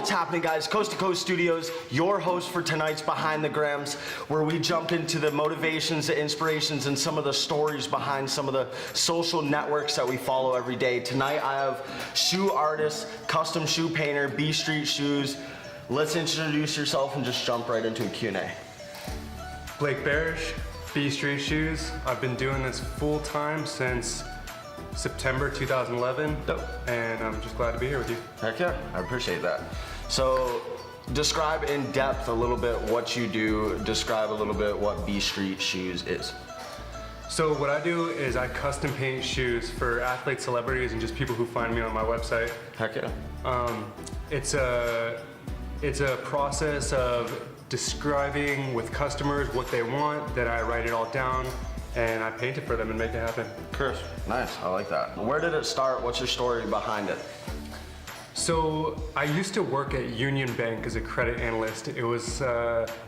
What's happening, guys? Coast to Coast Studios, your host for tonight's Behind the Grams, where we jump into the motivations, the inspirations, and some of the stories behind some of the social networks that we follow every day. Tonight I have shoe artist, custom shoe painter, B Street Shoes. Let's introduce yourself and just jump right into a Q&A. Blake Barish, B Street Shoes. I've been doing this full time since September 2011, and I'm just glad to be here with you. Heck yeah, I appreciate that. So, describe in depth a little bit what you do, describe a little bit what B Street Shoes is. So what I do is I custom paint shoes for athletes, celebrities, and just people who find me on my website. Heck yeah. It's a process of describing with customers what they want, then I write it all down, and I paint it for them and make it happen. Chris. Nice, I like that. Where did it start? What's your story behind it? So I used to work at Union Bank as a credit analyst. It was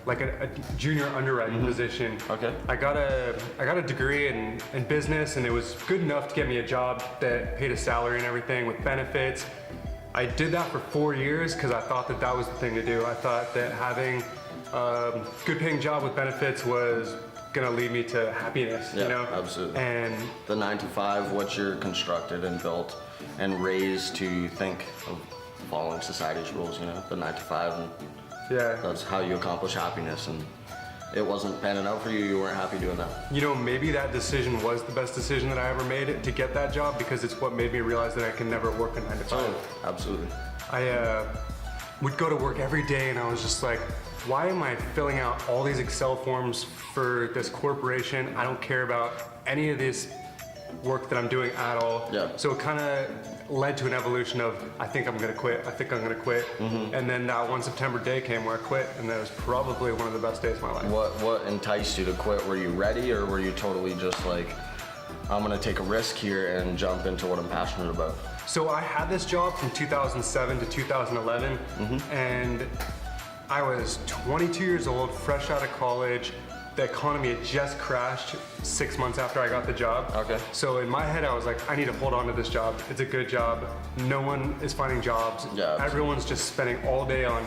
like a junior underwriting position. Okay. I got a degree in business, and it was good enough to get me a job that paid a salary and everything with benefits. I did that for 4 years because I thought that that was the thing to do. I thought that having a good paying job with benefits was gonna lead me to happiness, Yeah, you know? absolutely. And the 9 to 5, what you're constructed and built and raised to think of following society's rules, you know, the 9 to 5, and yeah, that's how you accomplish happiness. And it wasn't panning out for you, you weren't happy doing that. you know, maybe that decision was the best decision that I ever made to get that job, because it's what made me realize that I can never work a 9 to 5. Oh, absolutely. I would go to work every day, and I was just like, why am I filling out all these Excel forms for this corporation? I don't care about any of this work that I'm doing at all. Yeah. So it kind of led to an evolution of, I think I'm gonna quit, I think I'm gonna quit. And then that one September day came where I quit, and that was probably one of the best days of my life. What enticed you to quit? Were you ready, or were you totally just like, I'm gonna take a risk here and jump into what I'm passionate about? So I had this job from 2007 to 2011, and I was 22 years old, fresh out of college. The economy had just crashed 6 months after I got the job. Okay. So in my head, I was like, I need to hold on to this job. It's a good job. No one is finding jobs. Yeah, everyone's just spending all day on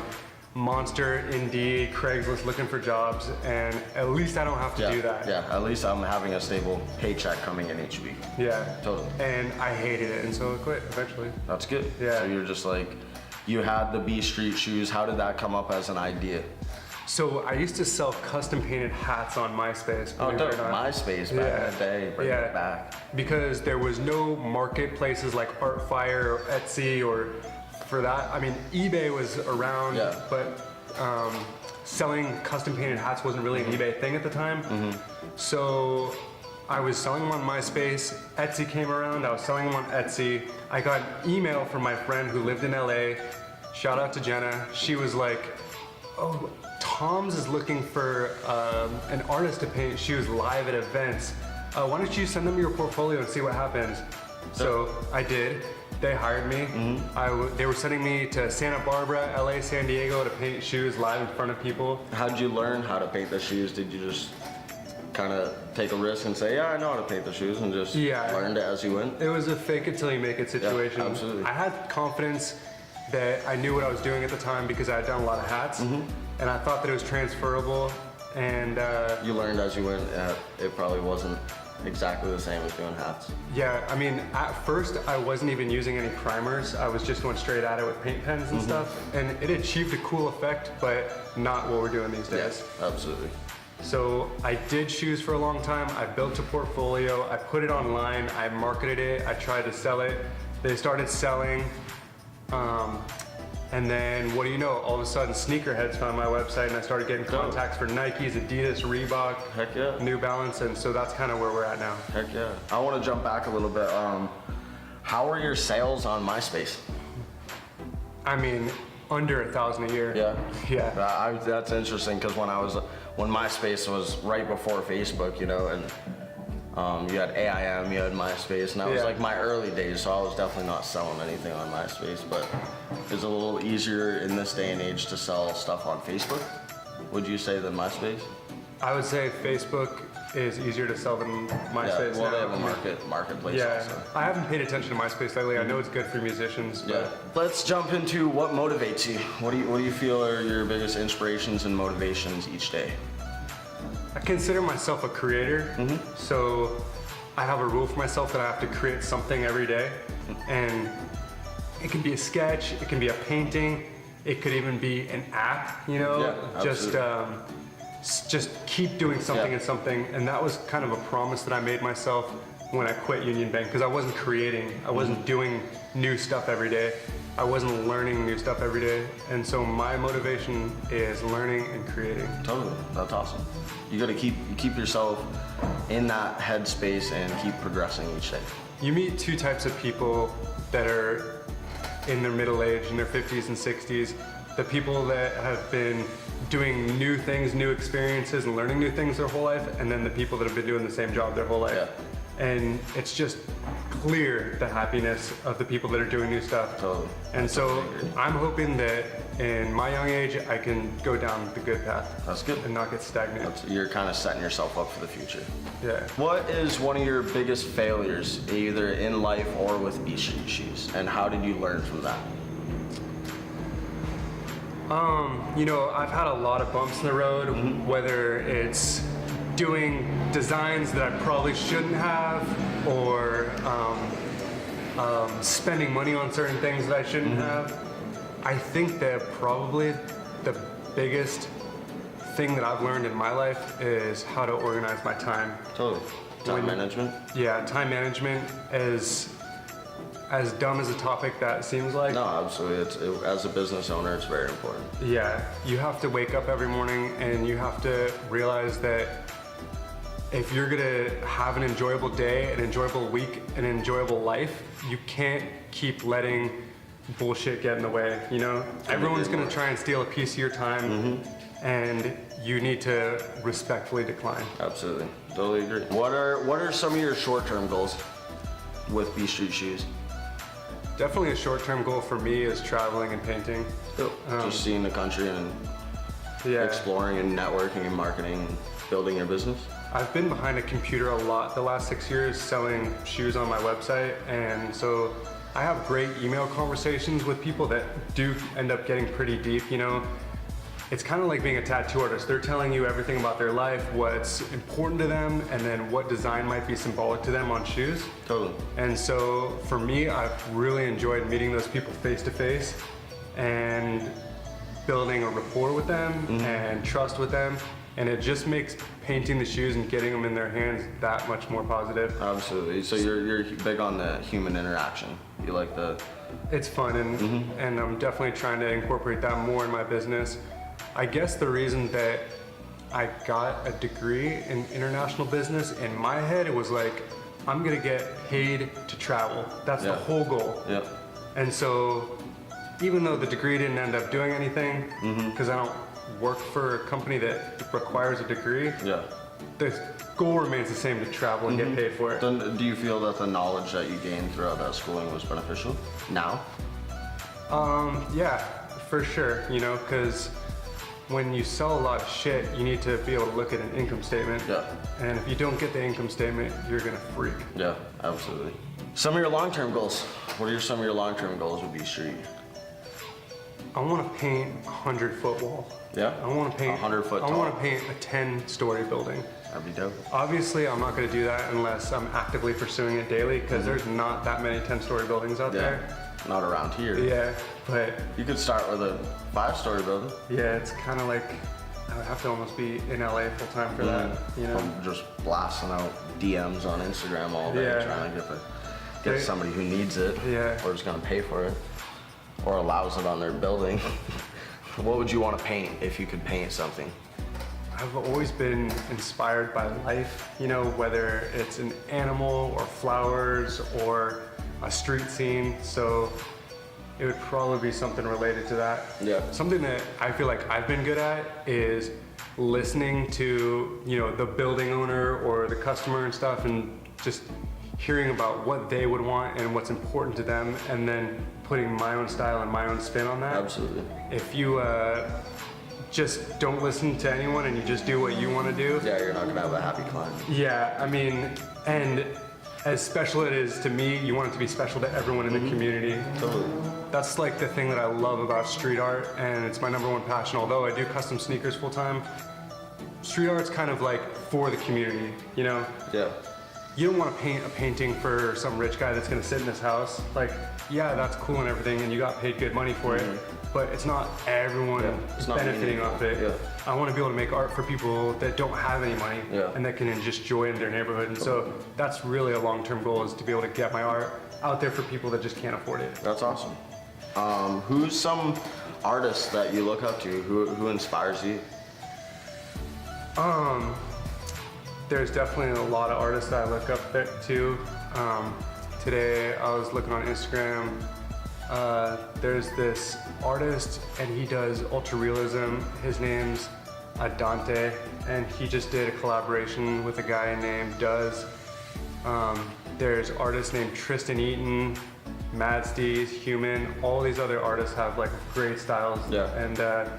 Monster, Indeed, Craigslist looking for jobs, and at least I don't have to do that. Yeah, at least I'm having a stable paycheck coming in each week. Yeah. Totally. And I hated it, and so I quit eventually. That's good. Yeah. So you're just like, you had the B Street Shoes. How did that come up as an idea? So I used to sell custom painted hats on MySpace. Oh, believe it or dope. not. MySpace back in the day. Bring it back. Because there was no marketplaces like ArtFire or Etsy, or for that. I mean, eBay was around, Yeah. but selling custom painted hats wasn't really an eBay thing at the time. So I was selling them on MySpace. Etsy came around. I was selling them on Etsy. I got an email from my friend who lived in LA. Shout out to Jenna. She was like, oh, Tom's is looking for an artist to paint shoes live at events. Why don't you send them your portfolio and see what happens? So I did. They hired me. They were sending me to Santa Barbara, LA, San Diego to paint shoes live in front of people. How did you learn how to paint the shoes? Did you just kind of take a risk and say, yeah, I know how to paint the shoes, and just learned it as you went? It was a fake it till you make it situation. Yeah, absolutely. I had confidence that I knew what I was doing at the time because I had done a lot of hats, and I thought that it was transferable. And you learned as you went. It probably wasn't exactly the same as doing hats. yeah, I mean, at first I wasn't even using any primers. I was just going straight at it with paint pens and stuff, and it achieved a cool effect, but not what we're doing these days. Yeah, absolutely. So I did shoes for a long time. I built a portfolio. I put it online. I marketed it. I tried to sell it. They started selling. And then, what do you know? All of a sudden, sneakerheads found my website, and I started getting contacts for Nikes, Adidas, Reebok, Heck yeah. New Balance, and so that's kind of where we're at now. Heck yeah. I want to jump back a little bit. How are your sales on MySpace? I mean, under 1,000 a year. Yeah. Yeah. That's interesting, because when MySpace was right before Facebook, you know, and you had AIM, you had MySpace, and that was like my early days, so I was definitely not selling anything on MySpace, but it's a little easier in this day and age to sell stuff on Facebook, would you say, than MySpace? I would say Facebook is easier to sell than MySpace well, now. they have a marketplace Yeah, also. I haven't paid attention to MySpace lately. I know it's good for musicians. But Yeah. Let's jump into what motivates you. What do you feel are your biggest inspirations and motivations each day? I consider myself a creator, so I have a rule for myself that I have to create something every day, and it can be a sketch, it can be a painting, it could even be an app, you know, just keep doing something and something. And that was kind of a promise that I made myself when I quit Union Bank, because I wasn't creating, I wasn't doing new stuff every day. I wasn't learning new stuff every day. And so my motivation is learning and creating. Totally, that's awesome. You gotta keep yourself in that headspace and keep progressing each day. You meet two types of people that are in their middle age, in their 50s and 60s. The people that have been doing new things, new experiences, and learning new things their whole life, and then the people that have been doing the same job their whole life. Yeah. And it's just clear the happiness of the people that are doing new stuff. Totally. And so I'm hoping that in my young age, I can go down the good path. That's good. And not get stagnant. You're kind of setting yourself up for the future. Yeah. What is one of your biggest failures, either in life or with B Street Shoes, and how did you learn from that? You know, I've had a lot of bumps in the road, whether it's doing designs that I probably shouldn't have, or spending money on certain things that I shouldn't have. I think that probably the biggest thing that I've learned in my life is how to organize my time. Totally. Time management? Yeah, time management is as dumb as a topic that seems like. No, absolutely. As a business owner, it's very important. Yeah, you have to wake up every morning and you have to realize that if you're gonna have an enjoyable day, an enjoyable week, an enjoyable life, you can't keep letting bullshit get in the way, you know? Everyone's gonna try and steal a piece of your time, and you need to respectfully decline. Absolutely. Totally agree. What are some of your short-term goals with B Street Shoes? Definitely a short-term goal for me is traveling and painting. Just seeing the country and Yeah. exploring and networking and marketing and building your business? I've been behind a computer a lot the last 6 years selling shoes on my website, and so I have great email conversations with people that do end up getting pretty deep, you know. It's kind of like being a tattoo artist. They're telling you everything about their life, what's important to them, and then what design might be symbolic to them on shoes. Totally. And so for me, I've really enjoyed meeting those people face to face and building a rapport with them and trust with them. And it just makes painting the shoes and getting them in their hands that much more positive. Absolutely. So you're big on the human interaction. You like the... It's fun, and I'm definitely trying to incorporate that more in my business. I guess the reason that I got a degree in international business, in my head, it was like, I'm gonna get paid to travel. That's the whole goal. Yeah. And so, even though the degree didn't end up doing anything, because I don't work for a company that requires a degree, Yeah. the goal remains the same, to travel and get paid for it. Then do you feel that the knowledge that you gained throughout that schooling was beneficial now? Yeah, for sure, you know, because when you sell a lot of shit, you need to be able to look at an income statement. Yeah. And if you don't get the income statement, you're gonna freak. Yeah, absolutely. Some of your long-term goals. What are some of your long-term goals with B Street? I want to paint a 100-foot wall. Yeah? I want to paint 100 foot I tall. want to paint a 10-story building. That'd be dope. Obviously, I'm not going to do that unless I'm actively pursuing it daily, because there's not that many 10-story buildings out there. Not around here. Yeah, but You could start with a 5-story building. yeah, it's kind of like I would have to almost be in LA full time for that, you know? From just blasting out DMs on Instagram all day, Yeah. trying to get somebody who needs it, Yeah. or is going to pay for it, or allows it on their building. What would you want to paint if you could paint something? I've always been inspired by life, you know, whether it's an animal or flowers or a street scene. So it would probably be something related to that. Yeah. Something that I feel like I've been good at is listening to, you know, the building owner or the customer and stuff, and just hearing about what they would want and what's important to them, and then putting my own style and my own spin on that. Absolutely. If you just don't listen to anyone and you just do what you want to do. Yeah, you're not gonna have a happy client. Yeah, I mean, and as special it is to me, you want it to be special to everyone in the community. Totally. That's like the thing that I love about street art, and it's my #1 passion. Although I do custom sneakers full time, street art's kind of like for the community, you know? Yeah. You don't want to paint a painting for some rich guy that's gonna sit in his house. Like, yeah, that's cool and everything, and you got paid good money for it, but it's not everyone It's not benefiting off it. Yeah. I want to be able to make art for people that don't have any money and that can just enjoy it in their neighborhood. And so that's really a long-term goal, is to be able to get my art out there for people that just can't afford it. That's awesome. Who's some artists that you look up to? Who inspires you? There's definitely a lot of artists that I look up to. Today I was looking on Instagram. There's this artist and he does ultra realism. His name's Dante, and he just did a collaboration with a guy named Duz. There's artists named Tristan Eaton, Madsteez, Human. All these other artists have like great styles. Yeah. And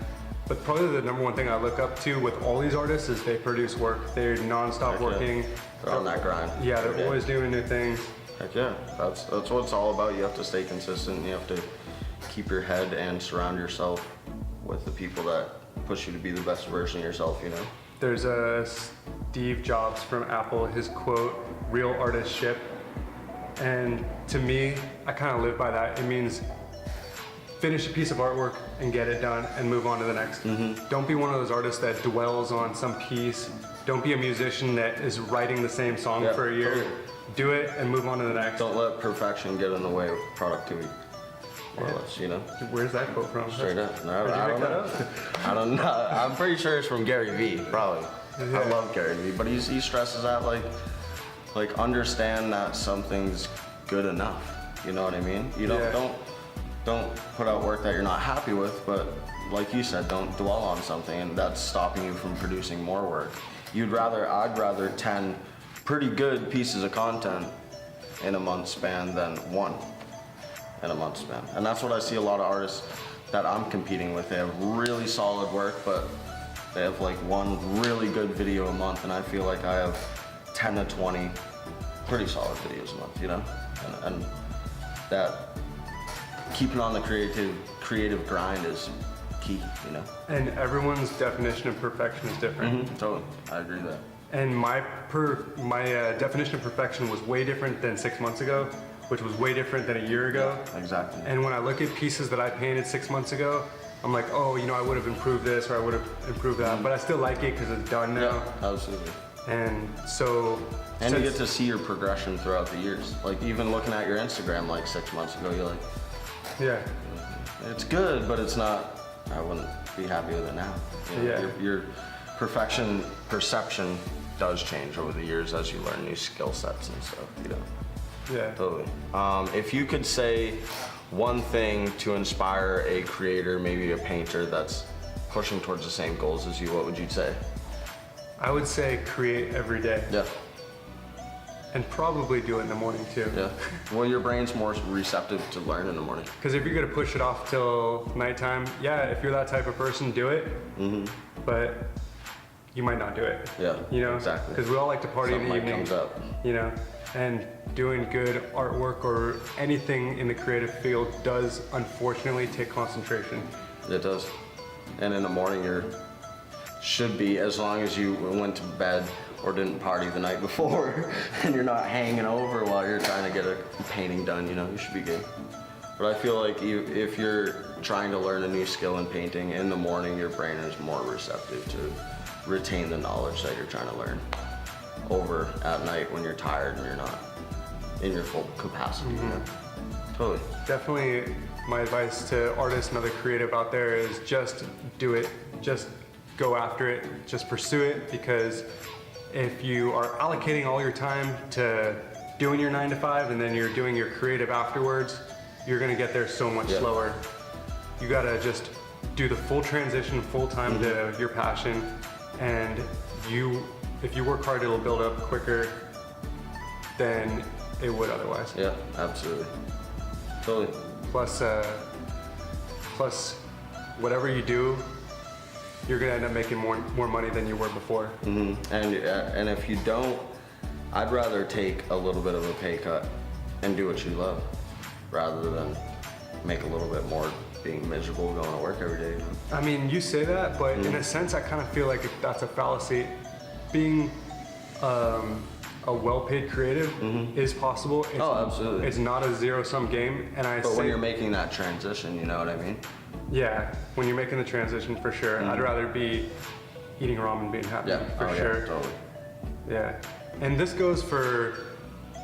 but probably the #1 thing I look up to with all these artists is they produce work. They're non-stop working. They're on that grind. Yeah, they're always doing new things. Heck yeah, that's what it's all about. You have to stay consistent. You have to keep your head and surround yourself with the people that push you to be the best version of yourself, you know? There's a Steve Jobs from Apple, his quote, "Real artists ship." And to me, I kind of live by that. It means finish a piece of artwork and get it done and move on to the next. Don't be one of those artists that dwells on some piece. Don't be a musician that is writing the same song for a year. Totally. Do it and move on to the next. Don't let perfection get in the way of productivity. More or less, you know? Where's that quote from? Straight up. No, Where'd you I make don't that know. up? I don't know. I'm pretty sure it's from Gary Vee, probably. Yeah. I love Gary Vee, but he stresses that like understand that something's good enough. You know what I mean? You don't put out work that you're not happy with, but like you said, don't dwell on something and that's stopping you from producing more work. I'd rather 10 pretty good pieces of content in a month span than one in a month span. And that's what I see a lot of artists that I'm competing with. They have really solid work, but they have like one really good video a month, and I feel like I have 10 to 20 pretty solid videos a month, you know? And that keeping on the creative grind is key, you know? And everyone's definition of perfection is different. Totally, I agree with that. And my definition of perfection was way different than 6 months ago, which was way different than a year ago. Exactly. And when I look at pieces that I painted 6 months ago, I'm like, oh, you know, I would have improved this or I would have improved that, but I still like it because it's done now. Yeah, absolutely. And so... And you get to see your progression throughout the years. Like even looking at your Instagram like 6 months ago, you're like, yeah, it's good, but it's not, I wouldn't be happy with it now. You know, Yeah. Your perfection perception does change over the years as you learn new skill sets and stuff, you know? yeah. Totally. If you could say one thing to inspire a creator, maybe a painter that's pushing towards the same goals as you, what would you say? I would say create every day. Yeah. And probably do it in the morning too. Yeah. Well, your brain's more receptive to learn in the morning. Because if you're gonna push it off till nighttime, yeah, if you're that type of person, do it. But you might not do it. Yeah, You know? exactly. Because we all like to party in the Something evening. comes up. You know? And doing good artwork or anything in the creative field does unfortunately take concentration. It does. And in the morning, should be, as long as you went to bed or didn't party the night before and you're not hanging over while you're trying to get a painting done, you know, you should be good. But I feel like if you're trying to learn a new skill in painting in the morning, your brain is more receptive to retain the knowledge that you're trying to learn over at night when you're tired and you're not in your full capacity. You know? Totally. Definitely my advice to artists and other creative out there is just do it. Just go after it. Just pursue it, because if you are allocating all your time to doing your 9 to 5 and then you're doing your creative afterwards, you're gonna get there so much slower. You gotta just do the full transition full time to your passion, and if you work hard, it'll build up quicker than it would otherwise. Yeah, absolutely. Totally. Plus, whatever you do, you're gonna end up making more money than you were before. And if you don't, I'd rather take a little bit of a pay cut and do what you love, rather than make a little bit more being miserable going to work every day. I mean, you say that, but in a sense, I kind of feel like that's a fallacy. Being a well-paid creative is possible. It's, absolutely. It's not a zero-sum game, and But when you're making that transition, you know what I mean? Yeah, when you're making the transition, for sure. I'd rather be eating ramen, being happy, for sure. Yeah, totally. Yeah, and this goes for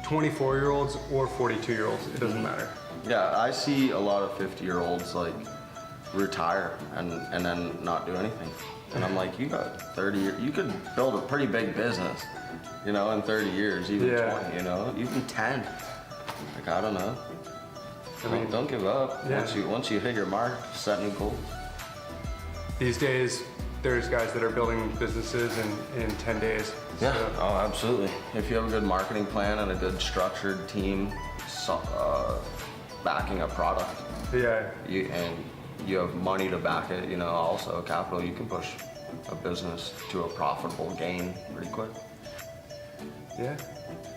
24-year-olds or 42-year-olds. It doesn't matter. Yeah, I see a lot of 50-year-olds like retire and then not do anything. And I'm like, you got 30 years, you could build a pretty big business, you know, in 30 years, even 20, you know, even 10. Like, I don't know. I mean, don't give up. Yeah. Once you hit your mark, set new goals. These days, there's guys that are building businesses in 10 days. Yeah, So, oh, absolutely. If you have a good marketing plan and a good structured team backing a product, yeah, and you have money to back it, you know, also capital, you can push a business to a profitable gain pretty quick. yeah.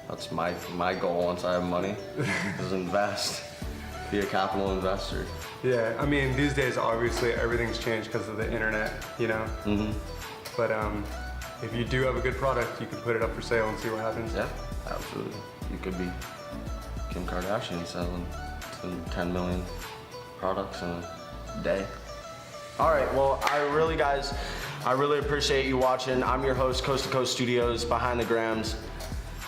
That's my goal once I have money, is invest, be a capital investor. Yeah, I mean, these days, obviously, everything's changed because of the internet, you know? But if you do have a good product, you can put it up for sale and see what happens. Yeah, absolutely. You could be Kim Kardashian selling 10 million products in a day. All right, well, I really appreciate you watching. I'm your host, Coast to Coast Studios, Behind the Grams.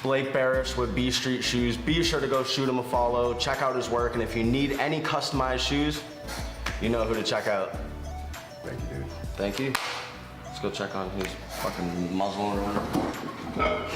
Blake Barish with B Street Shoes. Be sure to go shoot him a follow, check out his work, and if you need any customized shoes, you know who to check out. Thank you, dude. Thank you. Let's go check on who's fucking muzzling around.